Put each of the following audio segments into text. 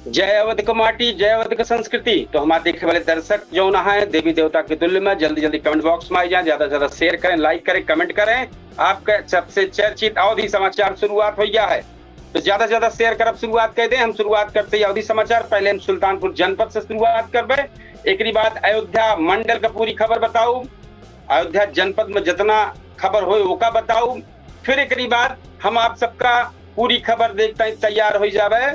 जय अवध का माटी, जय अवध का संस्कृति। तो हमारे देखने वाले दर्शक जो ना है देवी देवता के तुल्य में, जल्दी जल्दी कमेंट बॉक्स में आ जाए, ज्यादा से ज्यादा शेयर करें, लाइक करें, कमेंट करें। आपका सबसे चर्चित अवधी समाचार शुरुआत हो गया है, तो ज्यादा से ज्यादा शेयर कर। अब शुरुआत कर दें। हम शुरुआत करते हैं अवधी समाचार। पहले हम सुल्तानपुर जनपद से शुरुआत करबे, एक बाद अयोध्या मंडल का पूरी खबर बताऊ, अयोध्या जनपद में जितना खबर हो वो बताऊ, फिर एक बाद हम आप सबका पूरी खबर देखते हैं तैयार हो जावे,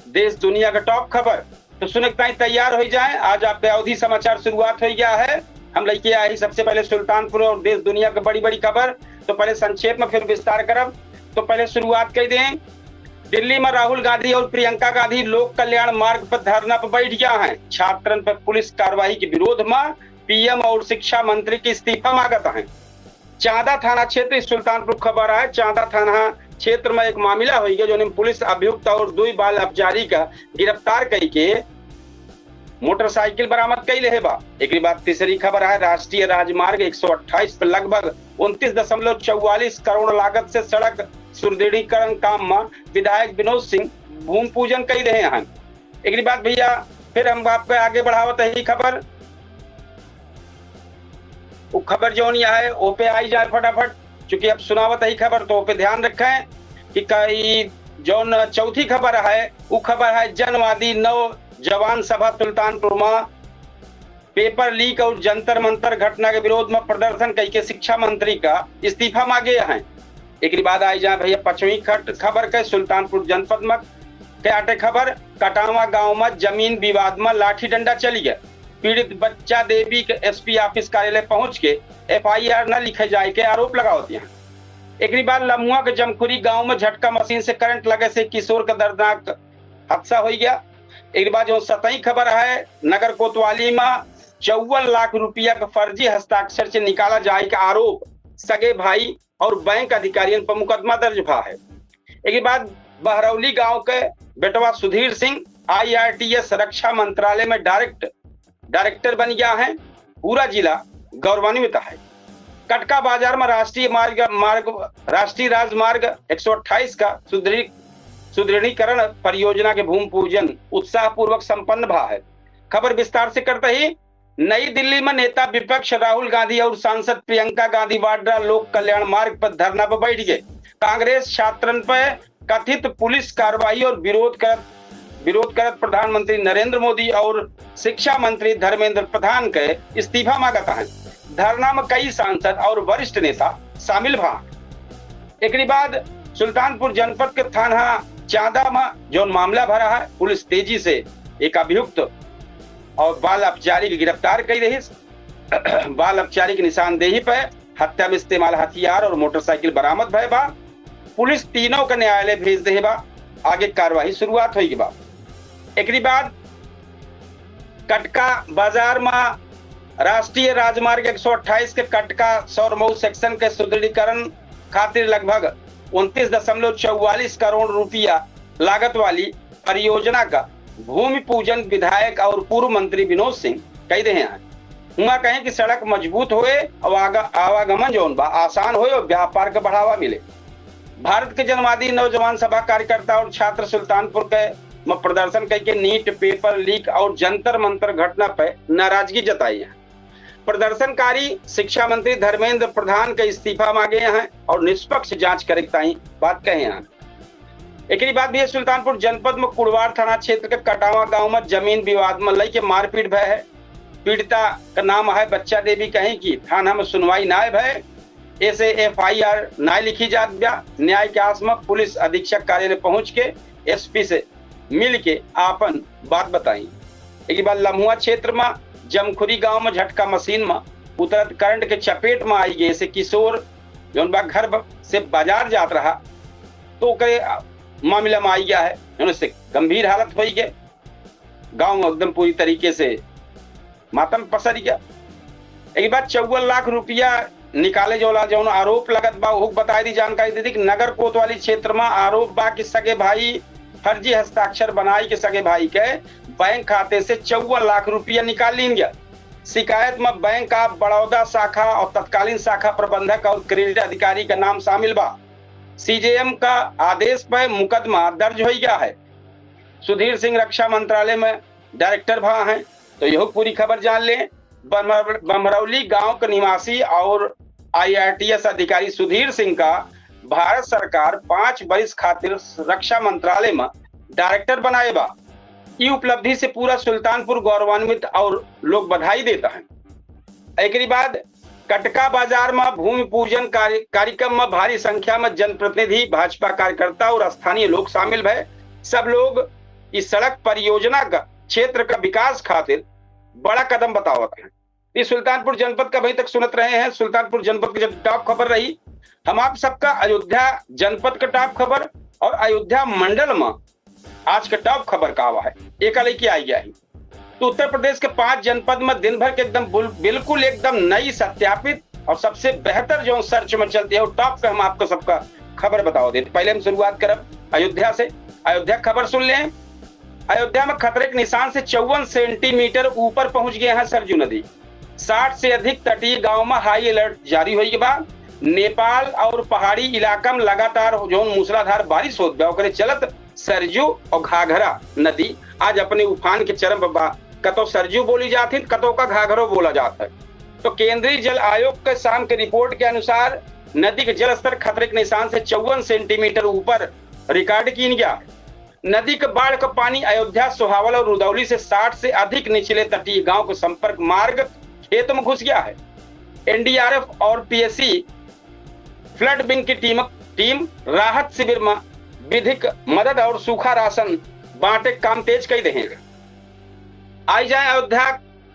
देश दुनिया का टॉप खबर। तो सुने तैयार हो जाए। आज आपके अवधि समाचार शुरुआत हो गया है। हम लेके आए सबसे पहले सुल्तानपुर और देश दुनिया की बड़ी बड़ी खबर। तो पहले संक्षेप में फिर विस्तार करब। तो पहले शुरुआत कर दें। दिल्ली में राहुल गांधी और प्रियंका गांधी लोक कल्याण मार्ग पर धरना पर बैठ गया है। छात्रन पर पुलिस कार्रवाई के विरोध में पीएम और शिक्षा मंत्री की इस्तीफा मांगता है। चांदा थाना क्षेत्र सुल्तानपुर खबर है। चांदा थाना क्षेत्र में एक मामला हो गया जो पुलिस अभियुक्त और 2 बाल अपचारी का गिरफ्तार करके मोटरसाइकिल बरामद कैले है बा। एक बात तीसरी खबर है। राष्ट्रीय राजमार्ग 128 पर लगभग 29.44 करोड़ लागत से सड़क सुदृढ़ीकरण काम में विधायक विनोद सिंह भूमि पूजन कर रहे हैं। एक बात भैया फिर हम आपको आगे बढ़ावत है खबर। वो खबर जो है वो पे आई जाए फटाफट, चूंकि अब सुनावत है खबर तो पे ध्यान रखें कि कई जो चौथी खबर है वो खबर है जनवादी नौजवान सभा सुल्तानपुर में पेपर लीक और जंतर मंतर घटना के विरोध में प्रदर्शन करके शिक्षा मंत्री का इस्तीफा मांगे हैं। एक बाद आई जाए भैया पश्चिमी खबर के सुल्तानपुर जनपद में क्या खबर। कटावा गांव में जमीन विवाद में लाठी डंडा चली गया। पीड़ित बच्चा देवी के एसपी ऑफिस कार्यालय पहुंच के एफआईआर न लिखे जाए के आरोप लगाते हैं। एक बार लमुआ के जमखुरी गांव में झटका मशीन से करंट लगे से किशोर का दर्दनाक हादसा हो गया। एक बार जो सतही खबर है नगर कोतवाली में 54 लाख रुपया का फर्जी हस्ताक्षर से निकाला जाए का आरोप सगे भाई और बैंक अधिकारियों पर मुकदमा दर्ज हुआ है। एक बाद बहरौली गांव के बेटवा सुधीर सिंह IRTS रक्षा मंत्रालय में डायरेक्टर बन गया है। पूरा जिला गौरवान्वित है। कटका बाजार में राष्ट्रीय राजमार्ग 128 का सुदृढ़ीकरण परियोजना के भूमि पूजन उत्साह पूर्वक संपन्न हुआ है। खबर विस्तार से करते ही नई दिल्ली में नेता विपक्ष राहुल गांधी और सांसद प्रियंका गांधी वाड्रा लोक कल्याण मार्ग पर धरना पर बैठ गए। कांग्रेस छात्रन पर कथित पुलिस कार्रवाई और विरोध करत प्रधानमंत्री नरेंद्र मोदी और शिक्षा मंत्री धर्मेंद्र प्रधान के इस्तीफा मांगता है। धरना में कई सांसद और वरिष्ठ नेता शामिल भा। एक बाद सुल्तानपुर जनपद के थाना चांदा में जो मामला भरा है, पुलिस तेजी से एक अभियुक्त और बाल अपचारी की गिरफ्तार कर रही। बाल अपचारी की निशानदेही पर हत्या में इस्तेमाल हथियार और मोटरसाइकिल बरामद भय बा। पुलिस तीनों का न्यायालय भेज दे बा। आगे कार्रवाई शुरुआत होगी बा। एक बाद कटका बाजार में राष्ट्रीय राजमार्ग 128 के कटका सौरमऊ सेक्शन के सुदृढ़ीकरण खातिर लगभग 29.44 करोड़ रुपया लागत वाली परियोजना का भूमि पूजन विधायक और पूर्व मंत्री विनोद सिंह कह रहे हैं। हुआ कहें कि सड़क मजबूत होए और आवागमन जो आसान होए और व्यापार का बढ़ावा मिले। भारत के जनवादी नौजवान सभा कार्यकर्ता और छात्र सुल्तानपुर के में प्रदर्शन करके नीट पेपर लीक और जंतर मंतर घटना पर नाराजगी जताई है। प्रदर्शनकारी शिक्षा मंत्री धर्मेंद्र प्रधान के इस्तीफा मांगे हैं और निष्पक्ष जांच करे बात कहे हैं। एक बात भी है सुल्तानपुर जनपद में कुड़वार थाना क्षेत्र के कटावा गांव में जमीन विवाद में लई के मारपीट भय है। पीड़िता का नाम है बच्चा देवी। कहीं की थाना में सुनवाई नाय भय ऐसे FIR ना लिखी जात गया। न्याय के आस में पुलिस अधीक्षक कार्यालय पहुंच के SP से मिल के आपन बात बताई। एक बार लमुआ क्षेत्र में जमखुरी गांव में झटका मशीन में उतरत करंट के चपेट में आई गए से किशोर जो घर से बाजार जात रहा तो मामला में आई गया है। उससे गंभीर हालत हो गई। गांव एकदम पूरी तरीके से मातम पसर गया। एक बार 54 लाख रुपया निकाले जो आरोप लगत बा वो बताई दी जानकारी दी। नगर कोतवाली क्षेत्र में आरोप बा कि सगे भाई फर्जी हस्ताक्षर बनाई के सगे भाई के बैंक खाते से 54 लाख रुपया निकाल ली गया। शिकायत में बैंक ऑफ बड़ौदा शाखा और तत्कालीन शाखा प्रबंधक और क्रेडिट अधिकारी का नाम शामिल बा। CJM का आदेश पर मुकदमा दर्ज हो गया है। सुधीर सिंह रक्षा मंत्रालय में डायरेक्टर भा हैं। तो यह पूरी खबर जान लें। बमरौली गांव के निवासी और IRTS अधिकारी सुधीर सिंह का भारत सरकार 5 वर्ष खातिर रक्षा मंत्रालय में डायरेक्टर बनाए बा। ये उपलब्धि से पूरा सुल्तानपुर गौरवान्वित और लोग बधाई देता है। एक बाद कटका बाजार में भूमि पूजन कार्यक्रम में भारी संख्या में जनप्रतिनिधि, भाजपा कार्यकर्ता और स्थानीय लोग शामिल भय। सब लोग इस सड़क परियोजना का क्षेत्र का विकास खातिर बड़ा कदम बतावत है। इस सुल्तानपुर जनपद का अभी तक सुनत रहे हैं। सुल्तानपुर जनपद की जब टॉप खबर रही, हम आप सबका अयोध्या जनपद का टॉप खबर और अयोध्या मंडल में आज का टॉप खबर का आवा है। एक लेके आई गया है। तो उत्तर प्रदेश के 5 जनपद में दिन भर के एकदम बिल्कुल एकदम नई, सत्यापित और सबसे बेहतर जो सर्च में चलती है वो टॉप पे हम आपको सबका खबर बताओ देते। पहले हम शुरुआत करब अयोध्या से। अयोध्या खबर सुन लें। अयोध्या में खतरे के निशान से 54 सेंटीमीटर ऊपर पहुंच गए हैं सरजू नदी। 60 से अधिक तटीय गांव में हाई अलर्ट जारी हुई के बाद नेपाल और पहाड़ी इलाका में लगातार जो मूसलाधार बारिश होत बा चलत सरजू और घाघरा नदी आज अपने उफान के चरम पर बा। कतो सरजू बोली जाती, कतो का घाघरो बोला जाता है। तो केंद्रीय जल आयोग के शाम की रिपोर्ट के अनुसार नदी के जल स्तर खतरे के निशान से 54 सेंटीमीटर ऊपर रिकॉर्ड किया गया। नदी के बाढ़ का पानी अयोध्या, सोहावल और रुदौली से 60 से अधिक निचले तटीय गांव के संपर्क मार्ग खेत में घुस गया है। NDRF और PSC फ्लड विंग की टीम राहत शिविर में विधिक मदद और सूखा राशन बांटे काम तेज कर देंगे। आई जाए अयोध्या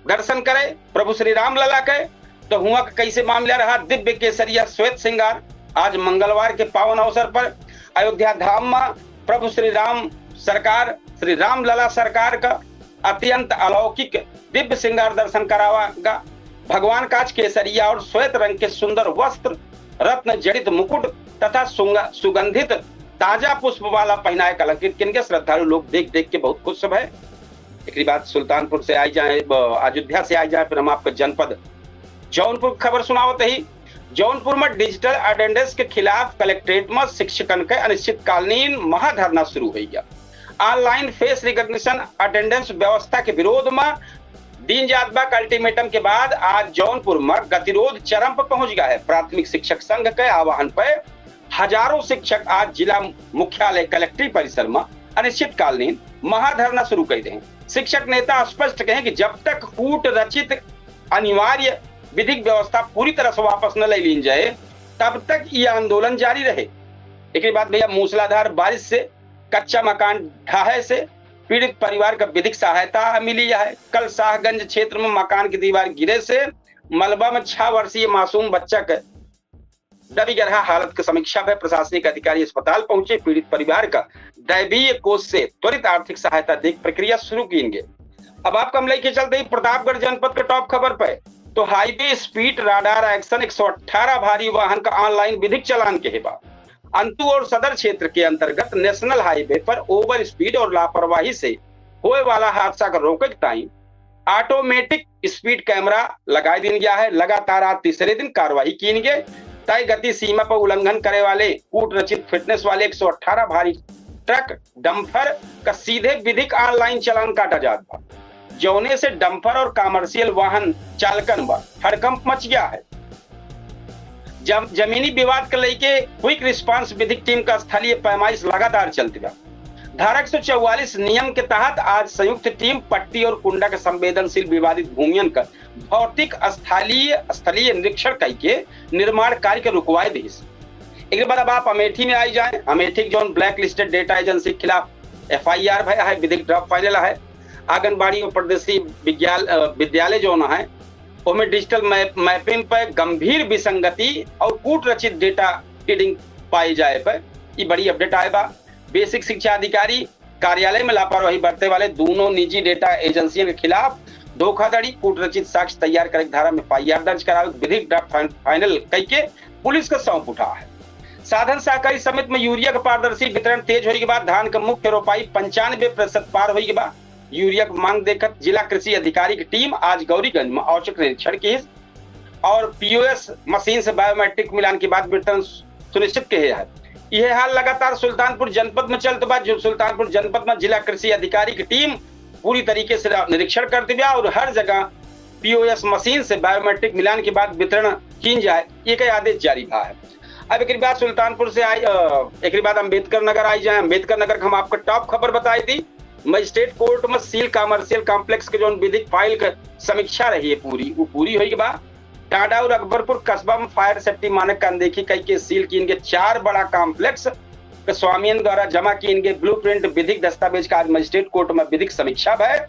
दर्शन करे प्रभु श्री राम लला के। तो हुआ कैसे मामला रहा। दिव्य केसरिया श्वेत श्रृंगार आज मंगलवार के पावन अवसर पर अयोध्या धाम में प्रभु श्री राम सरकार, श्री राम लला सरकार का अत्यंत अलौकिक दिव्य श्रृंगार दर्शन करावागा। भगवान का केसरिया और श्वेत रंग के सुंदर वस्त्र, रत्न जड़ित मुकुट तथा सुगंधित ताजा पुष्प वाला पहनाए कलंकित किनके श्रद्धालु लोग देख देख के बहुत खुश है। एक बात सुल्तानपुर से आई जाए, अयोध्या से आई जाए, फिर हम आपको जनपद जौनपुर खबर सुनावत ही। जौनपुर में डिजिटल अटेंडेंस के खिलाफ कलेक्ट्रेट में शिक्षकन के अनिश्चितकालीन महाधरना शुरू हो गया। ऑनलाइन फेस रिकॉग्निशन अटेंडेंस व्यवस्था के विरोध में दिन जातबा का अल्टीमेटम के बाद आज जौनपुर में गतिरोध चरम पर पहुंच गया है। प्राथमिक शिक्षक संघ के आह्वान पर हजारों शिक्षक आज जिला मुख्यालय कलेक्ट्री परिसर में अनिश्चितकालीन महाधरना शुरू कर दें। शिक्षक नेता स्पष्ट कहें कि जब तक कूट रचित अनिवार्य विधिक व्यवस्था पूरी तरह से वापस न ले ली जाए तब तक ये आंदोलन जारी रहे। एक बात भैया, मूसलाधार बारिश से कच्चा मकान ढहाए से पीड़ित परिवार का विधिक सहायता मिली है। कल शाहगंज क्षेत्र में मकान की दीवार गिरे से मलबा में 6 वर्षीय मासूम बच्चा के दबी गरहा हालत की समीक्षा में प्रशासनिक अधिकारी अस्पताल पहुंचे। पीड़ित परिवार का दैवीय कोष से त्वरित आर्थिक सहायता देख प्रक्रिया शुरू की गई। अब आप कम लेके चलते ही प्रतापगढ़ जनपद के टॉप खबर पे। तो हाईवे स्पीड राडार एक्शन 118 भारी वाहन का ऑनलाइन विधिक चालान के बाद अंतु और सदर क्षेत्र के अंतर्गत नेशनल हाईवे पर ओवर स्पीड और लापरवाही से होने वाला हादसा को रोके टाइम ऑटोमेटिक स्पीड कैमरा लगा दिया गया है। लगातार आज तीसरे दिन कार्रवाई की गई। तय गति सीमा पर उल्लंघन करे वाले कूट रचित फिटनेस वाले 118 भारी ट्रक डंपर का सीधे विधिक ऑनलाइन चालान काटा जाता, जौने से डंपर और कमर्शियल वाहन चालकन पर हड़कंप मच गया है। जब जमीनी विवाद को लेके क्विक रिस्पांस विधिक टीम का स्थलीय पैमाइश लगातार चलती है। धारा 144 नियम के तहत आज संयुक्त टीम पट्टी और कुंडा के संवेदनशील विवादित भूमियन का भौतिक स्थलीय निरीक्षण करके निर्माण कार्य के रुकवाए दी। एक बार अब आप अमेठी में आई जाए। अमेठी जो ब्लैक लिस्टेड डेटा एजेंसी के खिलाफ FIR भया है, विधिक ड्राफ्ट फाइनल है। आंगनबाड़ी और प्रदेशी विद्यालय जो ना है उनमें डिजिटल मैपिंग पर गंभीर विसंगति और कूट रचित डेटा फीडिंग पाई जाए पर ये बड़ी अपडेट आए बा। बेसिक शिक्षा अधिकारी कार्यालय में लापरवाही बरतने वाले दोनों निजी डेटा एजेंसियों के खिलाफ धोखाधड़ी कूट रचित साक्ष्य तैयार कर धारा में FIR दर्ज करावे विधिक ड्राफ्ट फाइनल करके पुलिस का सौंप उठा है। साधन सहकारी समिति में यूरिया का पारदर्शी वितरण तेज होने के बाद धान का मुख्य रोपाई 95% पार होने के बाद यूरिया की मांग देखकर जिला कृषि अधिकारी की टीम आज गौरीगंज में औचक निरीक्षण की और POS मशीन से बायोमेट्रिक मिलान के बाद वितरण सुनिश्चित किया है। यह हाल लगातार सुल्तानपुर जनपद में चलते बा। जो सुल्तानपुर जनपद में जिला कृषि अधिकारी की टीम पूरी तरीके से निरीक्षण करती बा और हर जगह पीओएस मशीन से बायोमेट्रिक मिलान के बाद वितरण की जाए, एक आदेश जारी बा है। अब एक बाद सुल्तानपुर से आई, एक बाद अम्बेडकर नगर आई जाए। अम्बेडकर नगर हम आपको टॉप खबर बताई थी। मजिस्ट्रेट कोर्ट में सील कमर्शियल कॉम्प्लेक्स के जो विधिक फाइल का समीक्षा रही है वो पूरी हुई के बाद टांडा और अकबरपुर कस्बा में फायर सेफ्टी मानक का अनदेखी कई के सील की इनके 4 बड़ा कॉम्प्लेक्स के स्वामियन द्वारा जमा की इनके ब्लूप्रिंट विधिक दस्तावेज का आज मजिस्ट्रेट कोर्ट में विधिक समीक्षा है।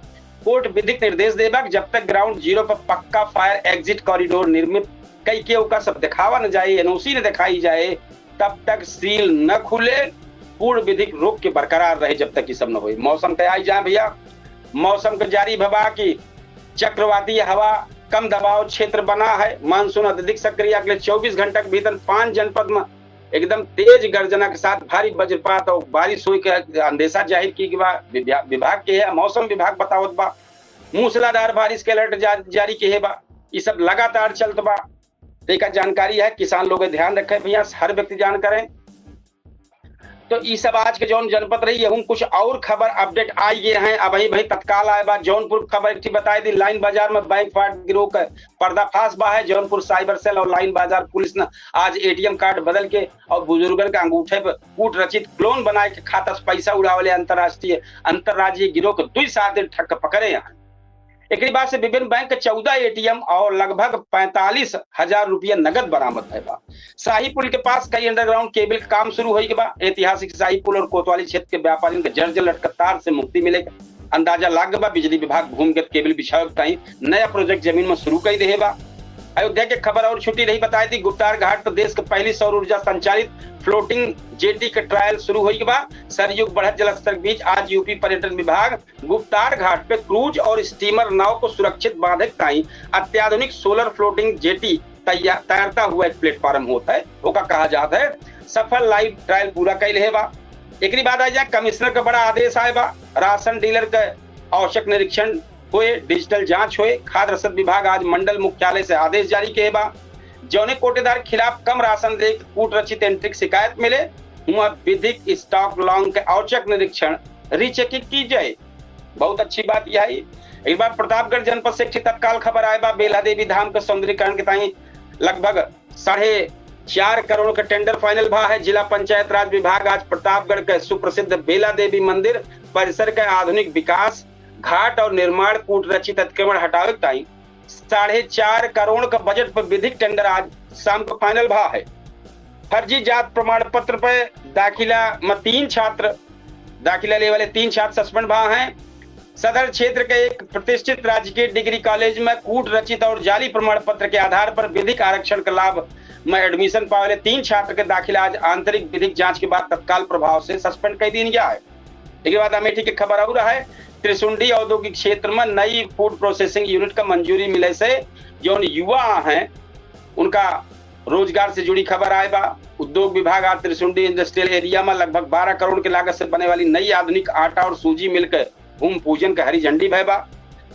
कोर्ट विधिक निर्देश देगा जब तक ग्राउंड जीरो पर पक्का फायर एग्जिट कॉरिडोर निर्मित कई के का सब दिखावा न जाए, एनओसी न दिखाई जाए, तब तक सील न खुले, पूर्ण विधिक रोक के बरकरार रहे जब तक ये सब न हो। मौसम पे आई जाए भैया, मौसम का जारी भवा की चक्रवाती हवा कम दबाव क्षेत्र बना है। मानसून अत्यधिक सक्रिय अगले 24 घंटे के भीतर 5 जनपद में एकदम तेज गर्जना के साथ भारी वज्रपात और बारिश हुई के अंदेशा जाहिर की विभाग के है। मौसम विभाग बतावत बा मूसलाधार बारिश के अलर्ट जारी के है बा। ये सब लगातार चलत बा। एक जानकारी है, किसान लोग ध्यान रखें भैया, हर व्यक्ति जान करें। तो ये सब आज के जौन जनपद रही है। कुछ और खबर अपडेट आई गए हैं। अब भाई तत्काल आए बा जौनपुर खबर एक बताई दी। लाइन बाजार में बैंक फ्रॉड गिरोह का पर्दाफाश बा है। जौनपुर साइबर सेल और लाइन बाजार पुलिस ने आज एटीएम कार्ड बदल के और बुजुर्गन के अंगूठे पर कूट रचित क्लोन बनाए के खाता से पैसा उड़ावले अंतरराज्यीय गिरोह के 2 साथ दिन ठक पकड़े हैं। एक बाद से विभिन्न बैंक के 14 एटीएम और लगभग 45,000 रुपया नगद बरामद है बा। शाही पुल के पास कई अंडरग्राउंड केबल का काम शुरू होगी बा। ऐतिहासिक शाही पुल और कोतवाली क्षेत्र के व्यापारियों के जर्जर लटका तार से मुक्ति मिलेगा। अंदाजा लाग बा बिजली विभाग भूमिगत केबल बिछाव नया प्रोजेक्ट जमीन में शुरू कर दे बा। अयोध्या की खबर और छुट्टी नहीं बताई थी। गुप्तार घाट पर देश के पहली सौर ऊर्जा संचालित फ्लोटिंग जेटी का ट्रायल शुरू हुई के बाद सरयुग बढ़त जलस्तर के बीच आज यूपी पर्यटन विभाग गुप्तार घाट पे क्रूज और स्टीमर नाव को सुरक्षित बांधे ताई अत्याधुनिक सोलर फ्लोटिंग जेटी तैयारता हुआ एक प्लेटफॉर्म होता है वो का कहा जाता है। सफल लाइव ट्रायल पूरा कैल है बा। एक बाद आ जाए कमिश्नर का बड़ा आदेश आए बा। राशन डीलर का आवश्यक निरीक्षण हुए, डिजिटल जांच हुए। खाद्य रसद विभाग आज मंडल मुख्यालय से आदेश जारी किए बा। जौने कोटेदार खिलाफ कम राशन दे कूट रचित एंट्री की शिकायत मिले हुआ विधिक स्टॉक लॉन्ग के औचक निरीक्षण रीचेकिंग की जाए। बहुत अच्छी बात यह है। एक बार प्रतापगढ़ जनपद से तत्काल खबर आए बा। बेला देवी धाम के सौंदर्यीकरण के ताई लगभग 4.5 करोड़ का टेंडर फाइनल भा है। जिला पंचायत राज विभाग आज प्रतापगढ़ के सुप्रसिद्ध बेला देवी मंदिर परिसर का आधुनिक विकास घाट और निर्माण कूट रचित अतिक्रमण हटावे ताई 4.5 करोड़ का बजट पर विधिक टेंडर आज शाम को फाइनल भा है। फर्जी जात प्रमाण पत्र पर दाखिला में 3 छात्र दाखिला ले वाले 3 छात्र सस्पेंड भा हैं। सदर क्षेत्र के एक प्रतिष्ठित राजकीय डिग्री कॉलेज में कूट रचित और जाली प्रमाण पत्र के आधार पर विधिक आरक्षण का लाभ में एडमिशन पाए वाले 3 छात्र के दाखिला आज आंतरिक विधिक जांच के बाद तत्काल प्रभाव से सस्पेंड कर दिया गया है। इसके बाद अमेठी की खबर और है। त्रिशुंडी औद्योगिक क्षेत्र में नई फूड प्रोसेसिंग यूनिट का मंजूरी मिले से जो युवा हैं उनका रोजगार से जुड़ी खबर आए बा। उद्योग विभाग आज त्रिशुंडी इंडस्ट्रियल एरिया में लगभग 12 करोड़ की लागत से बने वाली नई आधुनिक आटा और सूजी मिल के भूमि पूजन का हरी झंडी भय बा।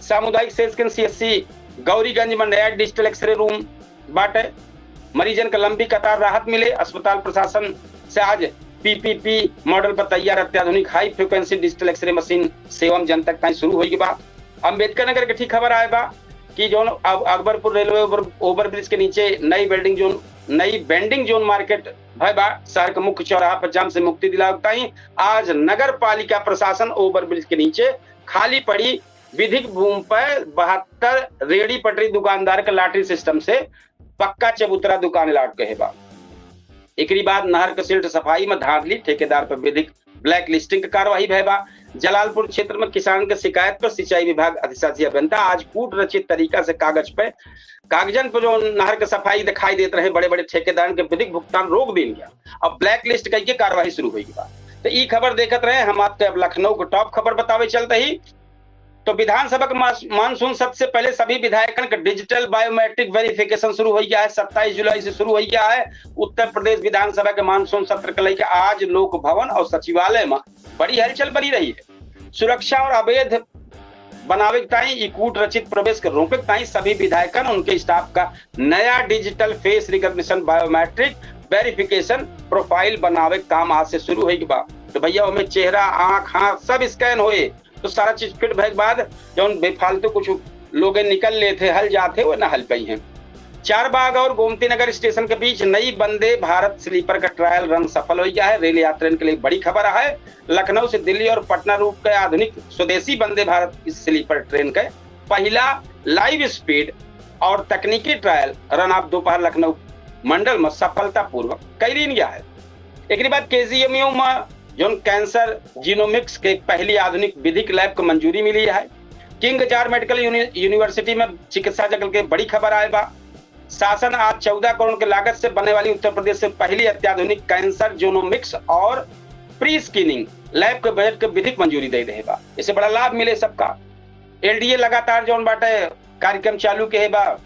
सामुदायिक सेल्स सीएससी गौरीगंज में नया डिजिटल एक्सरे रूम बाटे। मरीजन का लंबी कतार राहत मिले। अस्पताल प्रशासन से आज पीपीपी मॉडल पर तैयार अत्याधुनिक high frequency digital X-ray machine सेवा जनता तक शुरू होगी बा। अम्बेडकर नगर के ठीक खबर आए बा कि जो अकबरपुर रेलवे ओवरब्रिज के नीचे नई बेंडिंग जोन मार्केट भाई बा शहर के मुख्य चौराहा पर जाम से मुक्ति दिलाता ही आज नगर पालिका प्रशासन ओवरब्रिज के नीचे खाली पड़ी विधिक भूमि पर 72 रेडी पटरी दुकानदार के लॉटरी सिस्टम से पक्का चबूतरा दुकान लाट के है बा। एक बाद नहर के सिल्ट सफाई में धांधली ठेकेदार पर विधिक ब्लैक लिस्टिंग की कार्रवाई भय बा। जलालपुर क्षेत्र में किसान के शिकायत पर सिंचाई विभाग अधिशासी अभियंता आज कूट रचित तरीका से कागजन पर जो नहर के सफाई दिखाई देते रहे बड़े बड़े ठेकेदार के विधिक भुगतान रोक दिया गया। अब ब्लैक लिस्ट करके कार्रवाई शुरू हुई बा। तो ये खबर देखते रहे हम आपके। अब लखनऊ को टॉप खबर बतावे चलते ही तो विधानसभा के मानसून सत्र से पहले सभी विधायकों का डिजिटल बायोमेट्रिक वेरिफिकेशन शुरू हो गया है। 27 जुलाई से शुरू हो गया है। उत्तर प्रदेश विधानसभा के मानसून सत्र को लेकर आज लोक भवन और सचिवालय में बड़ी हलचल बनी रही है। सुरक्षा और अवैध बनावे ताई कूट रचित प्रवेश के रोके ताई सभी विधायकों उनके स्टाफ का नया digital face recognition biometric verification profile बनावे काम आज से शुरू होई बा। तो भैया हमें चेहरा, आंख, हाथ सब स्कैन होए तो सारा चीज फिट भए के बाद जौन बेफालतू कुछ लोग निकल लेते हल जाते वो न हल पाई हैं। चारबाग और गोमती नगर स्टेशन के बीच नई वंदे भारत स्लीपर का ट्रायल रन सफल हो गया है। रेल यात्रियों के लिए बड़ी खबर है। लखनऊ से दिल्ली और पटना रूट के आधुनिक स्वदेशी वंदे भारत स्लीपर ट्रेन का पहला लाइव स्पीड और तकनीकी ट्रायल रन आप दोपहर लखनऊ मंडल में सफलतापूर्वक कैलिन गया है। एक बाद केजीएमयू में जो कैंसर जीनोमिक्स के पहली आधुनिक विधिक लैब को मंजूरी मिली है। किंग जार्ज मेडिकल यूनिवर्सिटी में चिकित्सा जगत के बड़ी खबर आए बा। शासन आज 14 करोड़ की लागत से बनने वाली उत्तर प्रदेश से पहली अत्याधुनिक कैंसर जीनोमिक्स और प्री स्क्रीनिंग लैब के बजट के विधिक मंजूरी दे रहे बा। इससे बड़ा लाभ मिले सबका। एलडीए लगातार जो बाटे कार्यक्रम चालू के है बा,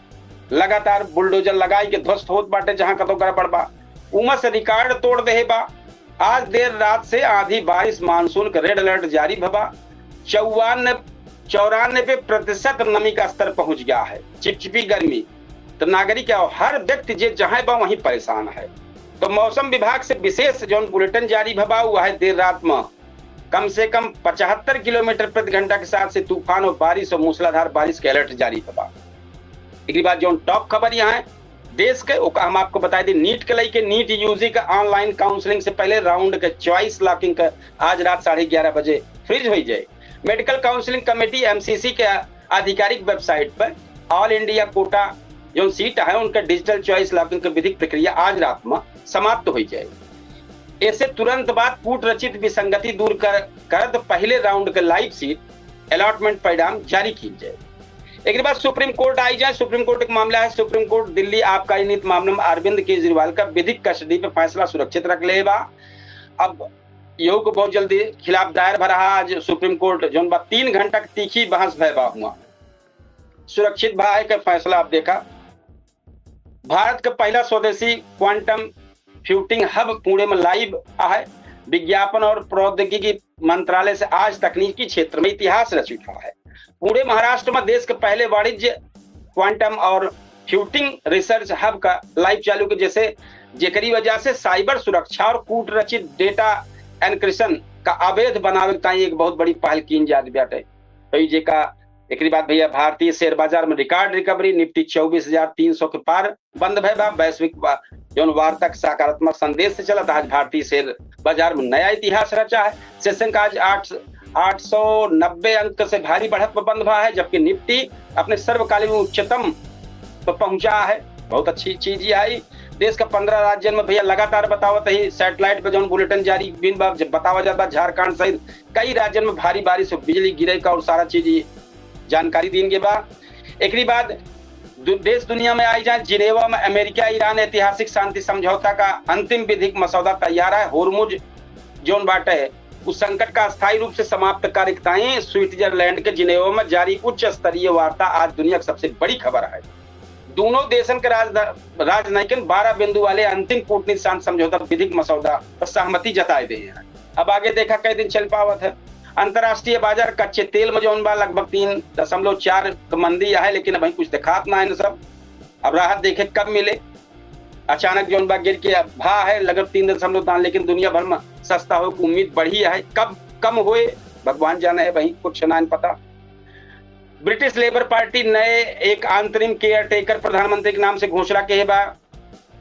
लगातार बुलडोजर लगाई के ध्वस्त होत बाटे जहां कतो गड़बड़ बा। उमस रिकॉर्ड तोड़ दे बा। आज देर रात से आधी बारिश मानसून का रेड अलर्ट जारी भबा। 94% नमी का स्तर पहुंच गया है। चिपचिपी गर्मी तो नागरिक हर व्यक्ति जे जहां बा वहीं परेशान है। तो मौसम विभाग से विशेष जो बुलेटिन जारी भबा हुआ है देर रात में कम से कम 75 किलोमीटर प्रति घंटा के साथ से तूफान और बारिश और मूसलाधार बारिश के अलर्ट जारी भबा। एक बात जो टॉप खबर यहाँ है देश के हम आपको बता दें, नीट के लेके नीट यूजी का ऑनलाइन काउंसलिंग से पहले राउंड के चॉइस लॉकिंग का आज रात 11:30 बजे फ्रीज हो जाए। मेडिकल काउंसलिंग कमेटी एमसीसी के आधिकारिक वेबसाइट पर ऑल इंडिया कोटा जो सीट है उनका डिजिटल चॉइस लॉकिंग की विधिक प्रक्रिया आज रात में समाप्त हो जाए। इससे तुरंत बाद कूट रचित विसंगति दूर कर पहले राउंड के लाइव सीट अलॉटमेंट परिणाम जारी की जाए। एक बाद सुप्रीम कोर्ट आई जाए। सुप्रीम कोर्ट का मामला है। सुप्रीम कोर्ट दिल्ली आबकारी नीति मामले में अरविंद केजरीवाल का विधिक कस्टडी पे फैसला सुरक्षित रख ले बा। अब योग को बहुत जल्दी खिलाफ दायर भरा आज सुप्रीम कोर्ट जो 3 घंटा तीखी बहस भयबा हुआ सुरक्षित भा है का फैसला। आप देखा भारत का पहला स्वदेशी क्वांटम फ्यूटिंग हब पुणे में लाइव है। विज्ञापन और प्रौद्योगिकी मंत्रालय से आज तकनीकी क्षेत्र में इतिहास रच उठा है। पुणे महाराष्ट्र में देश के पहले वाणिज्य क्वांटम और फ्यूटिंग रिसर्च हब का लाइव चालू के जैसे जेकरी वजह से साइबर सुरक्षा और कूट रचित डेटा एनक्रिप्शन का अवैध बनावे ताई एक बहुत बड़ी पहल की जाती बाटे। तो जे का एक बात भैया भारतीय शेयर बाजार में रिकॉर्ड रिकवरी। निफ्टी 24,300 के पार बंद भय बा। वैश्विक जो वार्ता सकारात्मक संदेश से चला आज भारतीय शेयर बाजार में नया इतिहास रचा है। सेशन का आज 890 अंक से भारी बढ़त पर बंद हुआ है, जबकि निफ्टी अपने सर्वकालीन उच्चतम पर पहुंचा है। बहुत अच्छी चीज ये आई। देश का 15 राज्यों में भैया लगातार बतावत ही सैटेलाइट पे जो बुलेटिन जारी बतावा जाता। झारखंड सहित कई राज्यों में भारी बारिश बिजली गिरे का और सारा चीज जानकारी देंगे बा। एक बाद देश दुनिया में आई जाए जिनेवा में अमेरिका ईरान ऐतिहासिक शांति समझौता का अंतिम विधिक मसौदा तैयार है। होर्मुज जोन बाटे है उस संकट का अस्थायी रूप से समाप्त कार्यताएं स्विट्जरलैंड के जिनेवा में जारी उच्च स्तरीय वार्ता आज दुनिया की सबसे बड़ी खबर है। दोनों देशन के राजनयिकन 12 बिंदु वाले अंतिम कूटनीति शांति समझौता विधिक मसौदा पर सहमति जताए दे हैं। अब आगे देखा कई दिन चल पावत है। अंतरराष्ट्रीय बाजार कच्चे तेल में जो लगभग 3.4 मंदी है, लेकिन अभी कुछ दिखात ना है सब। अब राहत देखे कब मिले। अचानक जो गिर के भा है लगभग 3.9, लेकिन दुनिया भर में सस्ता हो की उम्मीद बढ़ी है। कब कम हुए भगवान जाने है, वही कुछ ना पता। ब्रिटिश लेबर पार्टी नए एक अंतरिम केयर टेकर प्रधानमंत्री के नाम से घोषणा के बा।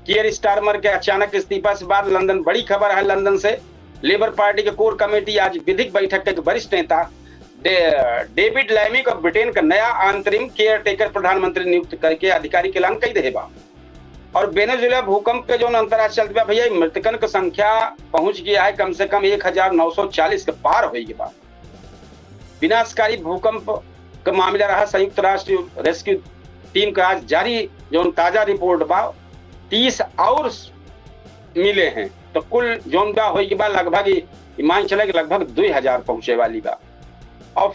कियर स्टारमर के अचानक इस्तीफा से बाद लंदन बड़ी खबर है। लंदन से लेबर पार्टी के कोर कमेटी आज विधिक बैठक के वरिष्ठ नेता डेविड लैमी को ब्रिटेन का नया अंतरिम केयर टेकर प्रधानमंत्री नियुक्त करके आधिकारिक ऐलान कर दे बा। और वेनेजुएला भूकंप के जो अंतर्राष्ट्रीय चलते भैया मृतकन की संख्या पहुंच गया है कम से कम 1940 के पार हो गई बा। विनाशकारी भूकंप का मामला रहा। संयुक्त राष्ट्र रेस्क्यू टीम का आज जारी जो ताजा रिपोर्ट बा 30 और मिले हैं। तो कुल जोन बा हो बा लगभग मान चले लगभग 2000 पहुंचे वाली बा। और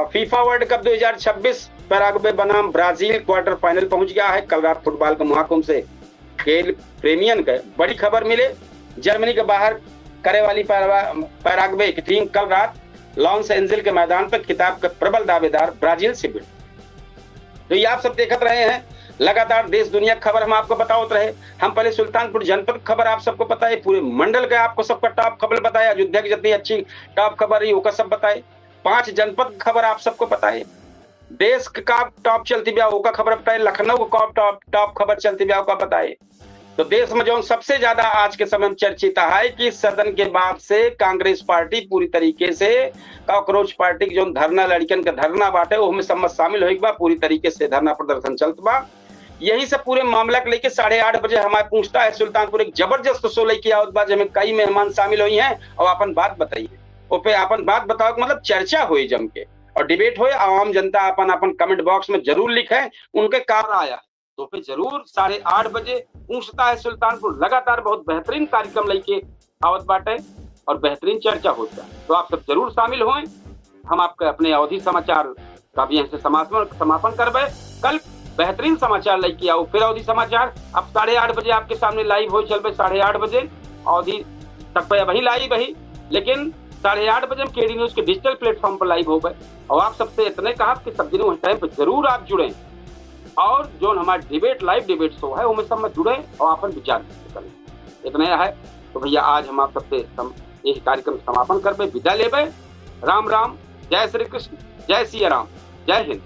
फीफा वर्ल्ड कप 2026 पैराग्वे बनाम ब्राजील क्वार्टर फाइनल पहुंच गया है। कल रात फुटबॉल के महाकुंभ से खेल प्रेमियन के बड़ी खबर मिले। जर्मनी के बाहर करे वाली पैराग्वे की टीम कल रात लॉस एंजिल के मैदान पर खिताब के प्रबल दावेदार ब्राजील से भिड़ी। तो ये आप सब देखते रहे हैं लगातार देश दुनिया खबर हम आपको बताते रहे। हम पहले सुल्तानपुर जनपद खबर आप सबको बताए, पूरे मंडल का आपको सबका टॉप खबर बताए, अयोध्या की जितनी अच्छी टॉप खबर रही वो सब बताए, 5 जनपद खबर आप सबको बताए, देश का टॉप चलती ब्याह का खबर बताए, लखनऊ का टॉप खबर चलती ब्याह का बताए। तो देश में जो सबसे ज्यादा आज के समय में चर्चित है कि सदन के बाद से कांग्रेस पार्टी पूरी तरीके से कॉकरोच पार्टी की जो धरना लड़कियन का धरना बाटे उसमें सब शामिल हो बा, पूरी तरीके से धरना प्रदर्शन चलत बा। यही से पूरे मामला के लेके 8:30 बजे हमारे पूछता है सुल्तानपुर एक जबरदस्त शो लेके आवत बा, जिसमें कई मेहमान शामिल हुई हैं और अपन बात बताइए पे अपन बात बताओ, मतलब चर्चा हुई जम के और डिबेट हुए। आम जनता अपन कमेंट बॉक्स में जरूर लिखे उनके कार आया तो पे जरूर 8:30 बजे पूछता है सुल्तानपुर लगातार बहुत बेहतरीन कार्यक्रम लेके आवत बाटे और बेहतरीन चर्चा होता है। तो आप सब जरूर शामिल हों। हम आपके अपने अवधि समाचार का भी यहाँ से समापन करबे। कल बेहतरीन समाचार लेके आओ, फिर अवधि समाचार अब 8:30 बजे आपके सामने लाइव हो चल 8:30 बजे अवधि तक पे वही लाइव ही, लेकिन 8:30 बजे हम केडी न्यूज के डिजिटल प्लेटफॉर्म पर लाइव हो गए। और आप सबसे इतने कहा कि सब दिनों टाइम पर जरूर आप जुड़े और जो हमारा डिबेट लाइव डिबेट शो है उनमें सब में जुड़े और अपन विचार करें। इतना है तो भैया आज हम आप सबसे एक कार्यक्रम समापन करबे, विदा लेबे। राम राम, जय श्री कृष्ण, जय सिया राम, जय हिंद।